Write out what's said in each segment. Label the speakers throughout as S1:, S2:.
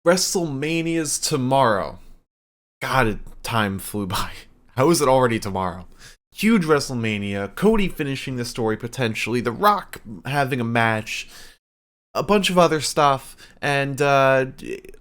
S1: WrestleMania's tomorrow. God, time flew by. How is it already tomorrow? Huge WrestleMania, Cody finishing the story potentially, The Rock having a match, a bunch of other stuff, and a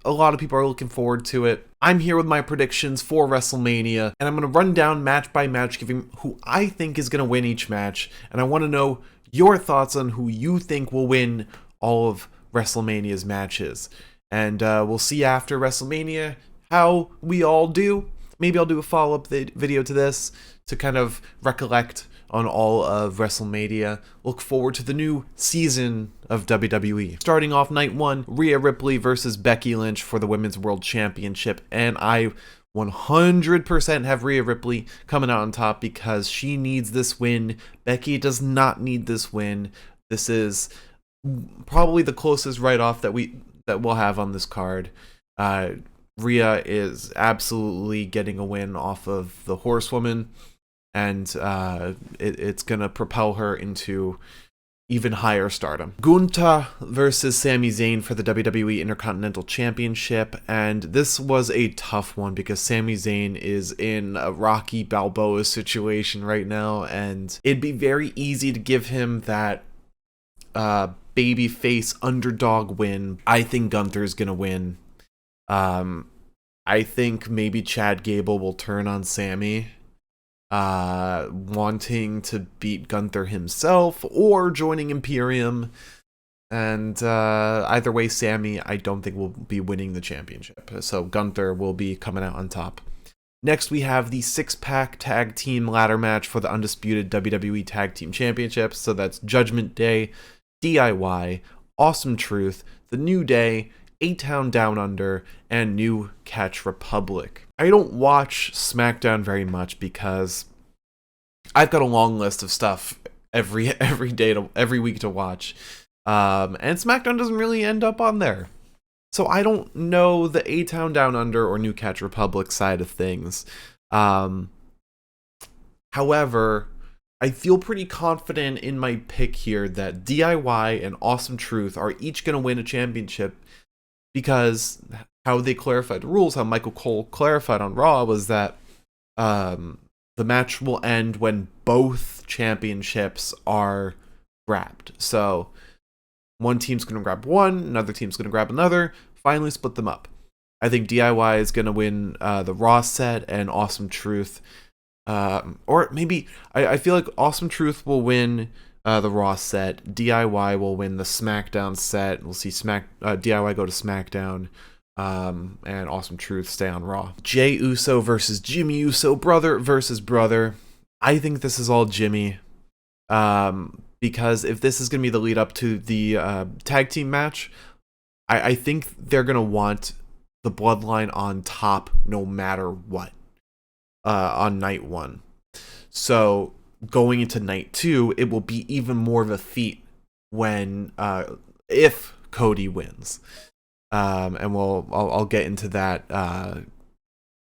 S1: lot of people are looking forward to it. I'm here with my predictions for WrestleMania, and I'm going to run down match by match, giving who I think is going to win each match, and I want to know your thoughts on who you think will win all of WrestleMania's matches. And we'll see after WrestleMania how we all do. Maybe I'll do a follow-up video to this to kind of recollect on all of WrestleMania. Look forward to the new season of WWE. Starting off night one, Rhea Ripley versus Becky Lynch for the Women's World Championship. And I 100% have Rhea Ripley coming out on top because she needs this win. Becky does not need this win. This is probably the closest write-off that we'll have on this card. Rhea is absolutely getting a win off of the Horsewoman, and it's gonna propel her into even higher stardom. Gunther versus Sami Zayn for the WWE Intercontinental Championship, and this was a tough one because Sami Zayn is in a Rocky Balboa situation right now, and it'd be very easy to give him that babyface underdog win. I think Gunther's gonna win. I think maybe Chad Gable will turn on Sammy, wanting to beat Gunther himself or joining Imperium. And either way, Sammy, I don't think will be winning the championship. So Gunther will be coming out on top. Next, we have the six-pack tag team ladder match for the undisputed WWE Tag Team Championships. So that's Judgment Day, DIY, Awesome Truth, The New Day, A-Town Down Under, and New Catch Republic. I don't watch SmackDown very much because I've got a long list of stuff every week to watch, and SmackDown doesn't really end up on there. So I don't know the A-Town Down Under or New Catch Republic side of things. However, I feel pretty confident in my pick here that DIY and Awesome Truth are each going to win a championship, because how they clarified the rules, how Michael Cole clarified on Raw, was that the match will end when both championships are grabbed. So one team's going to grab one, another team's going to grab another, finally split them up. I think DIY is going to win the Raw set, and Awesome Truth, or maybe, I feel like Awesome Truth will win the Raw set, DIY will win the SmackDown set. We'll see DIY go to SmackDown, and Awesome Truth stay on Raw. Jey Uso versus Jimmy Uso, brother versus brother. I think this is all Jimmy, because if this is going to be the lead up to the tag team match, I think they're going to want the Bloodline on top no matter what on night one. So going into night two, it will be even more of a feat when if Cody wins, and I'll get into that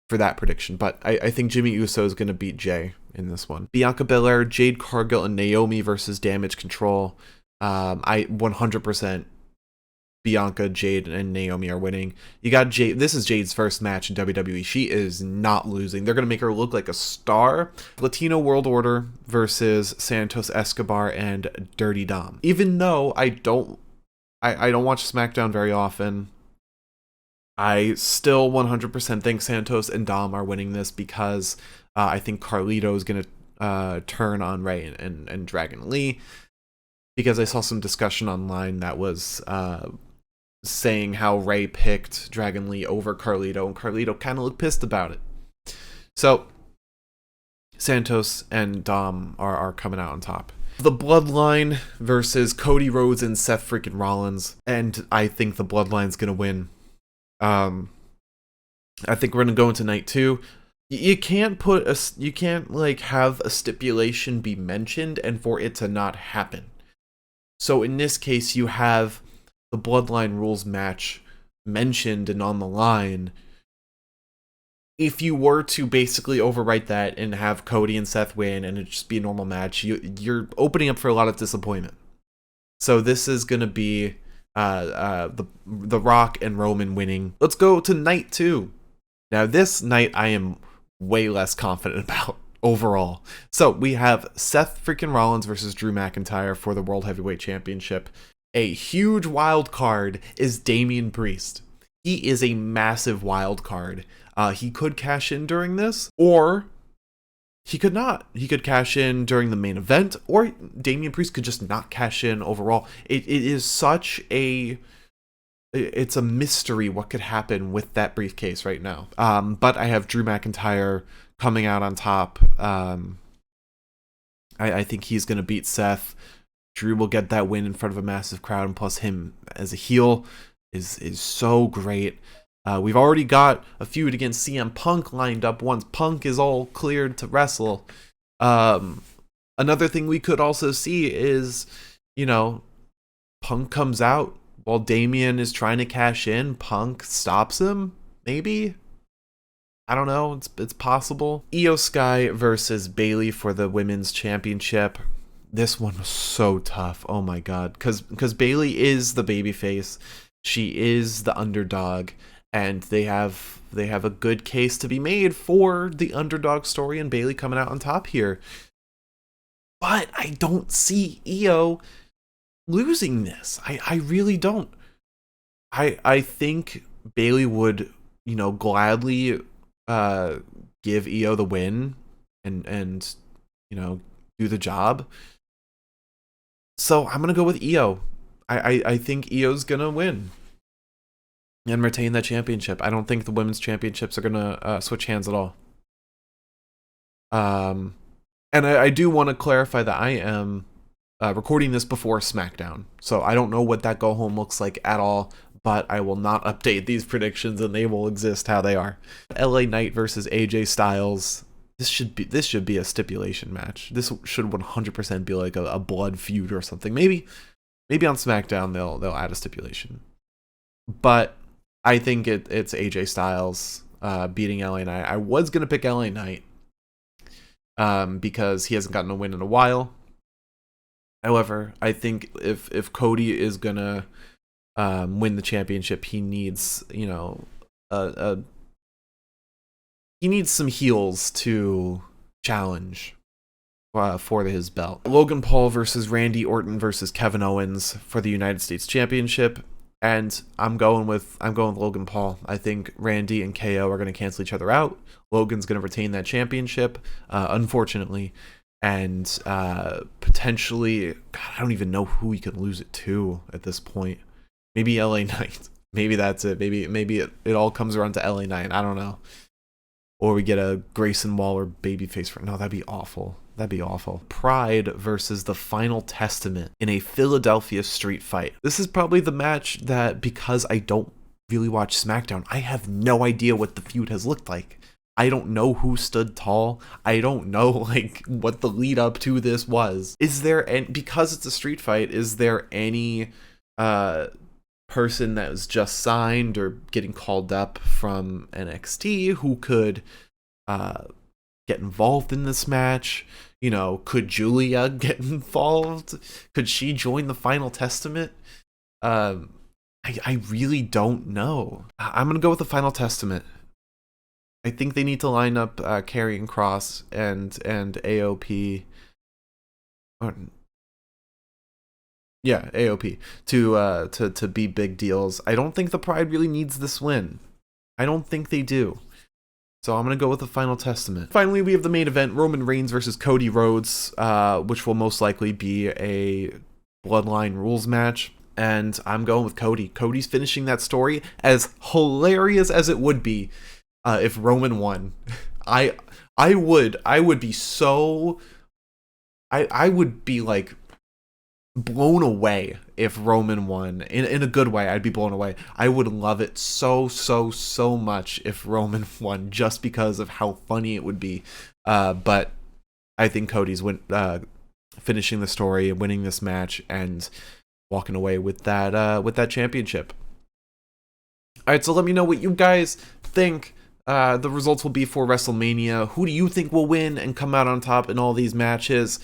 S1: for that prediction. But I think Jimmy Uso is going to beat Jay in this one. Bianca Belair, Jade Cargill, and Naomi versus Damage Control. I 100% Bianca, Jade, and Naomi are winning. You got Jade. This is Jade's first match in WWE. She is not losing. They're going to make her look like a star. Latino World Order versus Santos Escobar and Dirty Dom. Even though I don't watch SmackDown very often, I still 100% think Santos and Dom are winning this because I think Carlito is going to turn on Ray and Dragon Lee, because I saw some discussion online that was saying how Ray picked Dragon Lee over Carlito, and Carlito kind of looked pissed about it. So Santos and Dom are coming out on top. The Bloodline versus Cody Rhodes and Seth freaking Rollins, and I think the Bloodline's gonna win. I think we're gonna go into night two. You can't have a stipulation be mentioned and for it to not happen. So in this case, you have the Bloodline rules match mentioned and on the line. If you were to basically overwrite that and have Cody and Seth win and it just be a normal match, you're opening up for a lot of disappointment. So this is going to be The Rock and Roman winning. Let's go to night 2. Now this night I am way less confident about overall. So we have Seth freaking Rollins versus Drew McIntyre for the World Heavyweight Championship. A huge wild card is Damian Priest. He is a massive wild card. He could cash in during this, or he could not. He could cash in during the main event, or Damian Priest could just not cash in overall. It is such a... It's a mystery what could happen with that briefcase right now. But I have Drew McIntyre coming out on top. I think he's going to beat Seth. Drew will get that win in front of a massive crowd, and plus him as a heel is so great. We've already got a feud against CM Punk lined up once Punk is all cleared to wrestle. Another thing we could also see is, Punk comes out while Damian is trying to cash in. Punk stops him, maybe? I don't know, it's possible. Io Sky versus Bayley for the Women's Championship. This one was so tough. Oh my god. Because Bayley is the babyface. She is the underdog. And they have a good case to be made for the underdog story and Bayley coming out on top here. But I don't see Io losing this. I really don't. I think Bayley would, gladly give Io the win and do the job. So I'm gonna go with Io. I think Io's gonna win and retain that championship. I don't think the women's championships are gonna switch hands at all. And I do want to clarify that I am recording this before SmackDown, so I don't know what that go home looks like at all. But I will not update these predictions, and they will exist how they are. LA Knight versus AJ Styles. This should be a stipulation match. This should 100% be like a blood feud or something. Maybe on SmackDown they'll add a stipulation. But I think it's AJ Styles beating LA Knight. I was gonna pick LA Knight because he hasn't gotten a win in a while. However, I think if Cody is gonna win the championship, he needs he needs some heels to challenge for his belt. Logan Paul versus Randy Orton versus Kevin Owens for the United States Championship, and I'm going with Logan Paul. I think Randy and KO are going to cancel each other out. Logan's going to retain that championship, unfortunately, and potentially, God, I don't even know who he could lose it to at this point. Maybe LA Knight. Maybe that's it. Maybe it all comes around to LA Knight. I don't know. Or we get a Grayson Waller babyface. No, that'd be awful. That'd be awful. Pride versus the Final Testament in a Philadelphia street fight. This is probably the match that, because I don't really watch SmackDown, I have no idea what the feud has looked like. I don't know who stood tall. I don't know what the lead up to this was. Is there any, because it's a street fight, is there any person that was just signed or getting called up from NXT who could get involved in this match? Could Julia get involved? Could she join the Final Testament? I really don't know. I'm gonna go with the Final Testament. I think they need to line up Karrion Kross and AOP. Yeah, AOP to be big deals. I don't think the Pride really needs this win. I don't think they do. So I'm going to go with the Final Testament. Finally, we have the main event, Roman Reigns versus Cody Rhodes, which will most likely be a Bloodline Rules match. And I'm going with Cody. Cody's finishing that story, as hilarious as it would be if Roman won. I would be so... I would be like blown away if Roman won. In a good way, I'd be blown away. I would love it so much if Roman won, just because of how funny it would be. But I think Cody's finishing the story, winning this match, and walking away with that championship. All right, so let me know what you guys think the results will be for WrestleMania. Who do you think will win and come out on top in all these matches?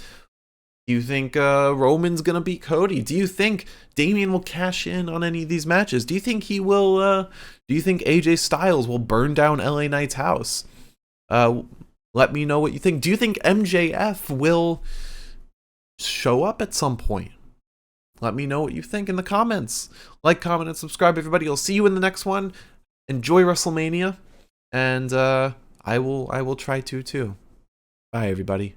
S1: Do you think Roman's gonna beat Cody? Do you think Damian will cash in on any of these matches? Do you think he will? Do you think AJ Styles will burn down LA Knight's house? Let me know what you think. Do you think MJF will show up at some point? Let me know what you think in the comments. Like, comment, and subscribe, everybody. I'll see you in the next one. Enjoy WrestleMania, and I will try to too. Bye, everybody.